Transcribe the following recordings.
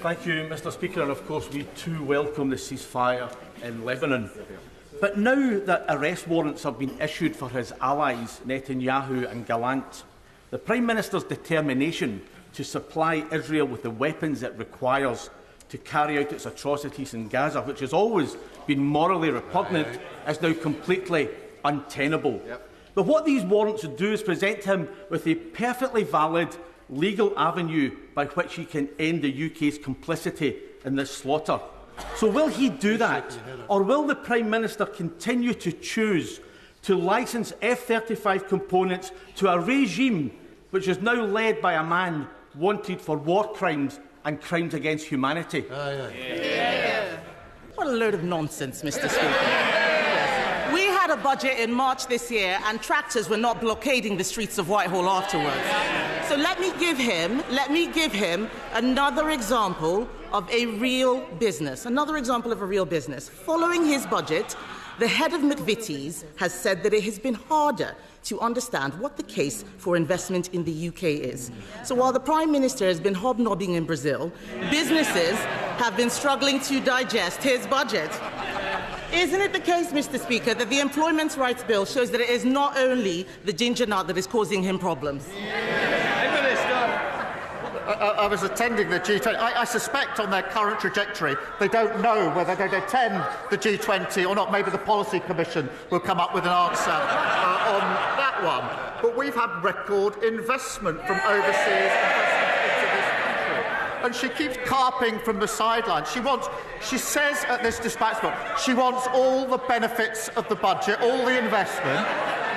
Thank you, Mr Speaker, and of course we too welcome the ceasefire in Lebanon. But now that arrest warrants have been issued for his allies, Netanyahu and Gallant, the Prime Minister's determination to supply Israel with the weapons it requires to carry out its atrocities in Gaza, which has always been morally repugnant, is now completely untenable. But what these warrants would do is present him with a perfectly valid legal avenue by which he can end the UK's complicity in this slaughter. So will he do that, or will the Prime Minister continue to choose to licence F-35 components to a regime which is now led by a man wanted for war crimes and crimes against humanity? What a load of nonsense, Mr Speaker. We had a budget in March this year and tractors were not blockading the streets of Whitehall afterwards. So let me give him another example of a real business. Following his budget, the head of McVitie's has said that it has been harder to understand what the case for investment in the UK is. So while the Prime Minister has been hobnobbing in Brazil, businesses have been struggling to digest his budget. Isn't it the case, Mr Speaker, that the Employment Rights Bill shows that it is not only the ginger nut that is causing him problems? I was attending the G20. I suspect on their current trajectory they don't know whether they'd attend the G20 or not. Maybe the Policy Commission will come up with an answer on that one. But we've had record investment from overseas into this country. And she keeps carping from the sidelines. She says at this dispatch book, she wants all the benefits of the budget, all the investment,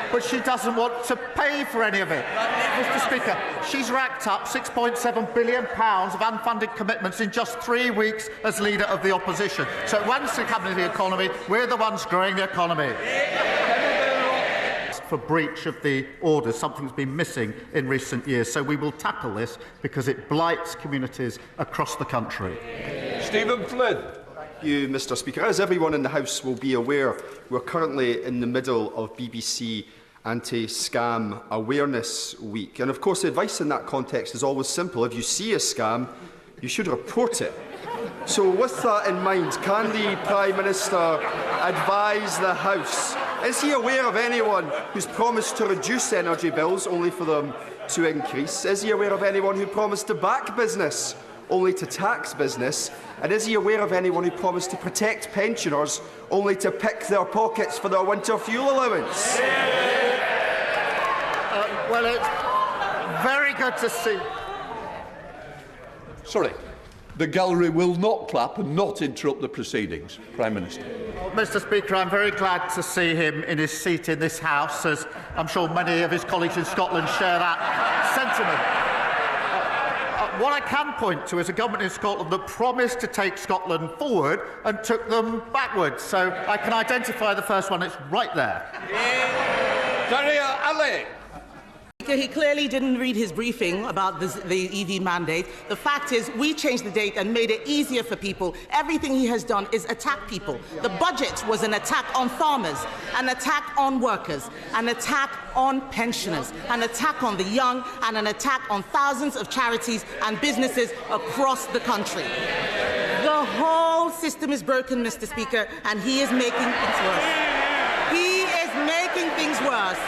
but she doesn't want to pay for any of it. Mr Speaker, she's racked up £6.7 billion of unfunded commitments in just 3 weeks as leader of the opposition. So once the cabinet of the economy, we're the ones growing the economy. For breach of the orders, something's been missing in recent years, so we will tackle this because it blights communities across the country. Stephen Flynn. Thank you, Mr Speaker. As everyone in the House will be aware, we're currently in the middle of BBC Anti-Scam Awareness Week. And of course, the advice in that context is always simple. If you see a scam, you should report it. So with that in mind, can the Prime Minister advise the House? Is he aware of anyone who's promised to reduce energy bills only for them to increase? Is he aware of anyone who promised to back business only to tax business? And is he aware of anyone who promised to protect pensioners only to pick their pockets for their winter fuel allowance? Well, it's very good to see. Sorry. The gallery will not clap and not interrupt the proceedings. Prime Minister. Mr Speaker, I'm very glad to see him in his seat in this House, as I'm sure many of his colleagues in Scotland share that sentiment. What I can point to is a government in Scotland that promised to take Scotland forward and took them backwards. So I can identify the first one. It's right there. Daria Ali. He clearly didn't read his briefing about the EV mandate. The fact is, we changed the date and made it easier for people. Everything he has done is attack people. The budget was an attack on farmers, an attack on workers, an attack on pensioners, an attack on the young, and an attack on thousands of charities and businesses across the country. The whole system is broken, Mr. Speaker, and he is making things worse. He is making things worse.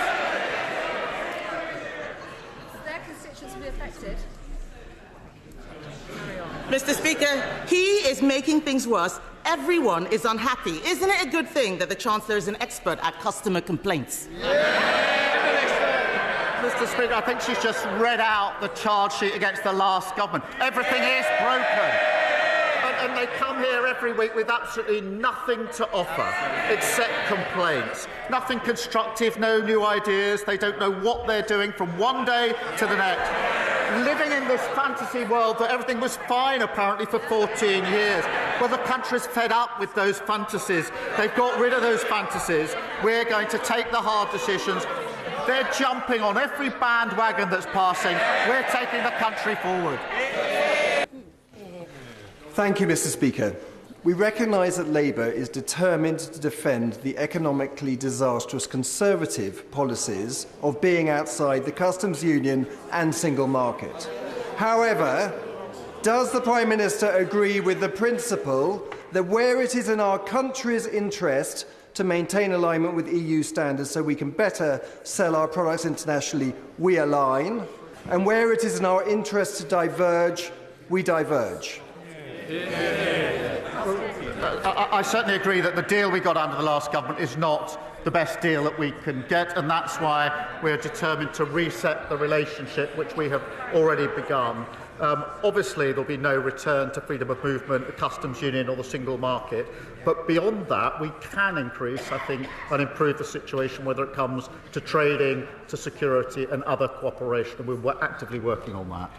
Mr. Speaker, he is making things worse. Everyone is unhappy. Isn't it a good thing that the Chancellor is an expert at customer complaints? Mr. Speaker, I think she's just read out the charge sheet against the last government. Everything is broken. And they come here every week with absolutely nothing to offer except complaints. Nothing constructive, no new ideas. They don't know what they're doing from one day to the next. Living in this fantasy world that everything was fine, apparently, for 14 years. Well, the country's fed up with those fantasies. They've got rid of those fantasies. We're going to take the hard decisions. They're jumping on every bandwagon that's passing. We're taking the country forward. Thank you, Mr. Speaker. We recognise that Labour is determined to defend the economically disastrous Conservative policies of being outside the customs union and single market. However, Does the Prime Minister agree with the principle that where it is in our country's interest to maintain alignment with EU standards so we can better sell our products internationally, we align, and where it is in our interest to diverge, we diverge? I certainly agree that the deal we got under the last government is not the best deal that we can get, and that's why we're determined to reset the relationship which we have already begun. Obviously, there will be no return to freedom of movement, the customs union or the single market, but beyond that, we can increase, I think, and improve the situation, whether it comes to trading, to security and other cooperation, and we're actively working on that.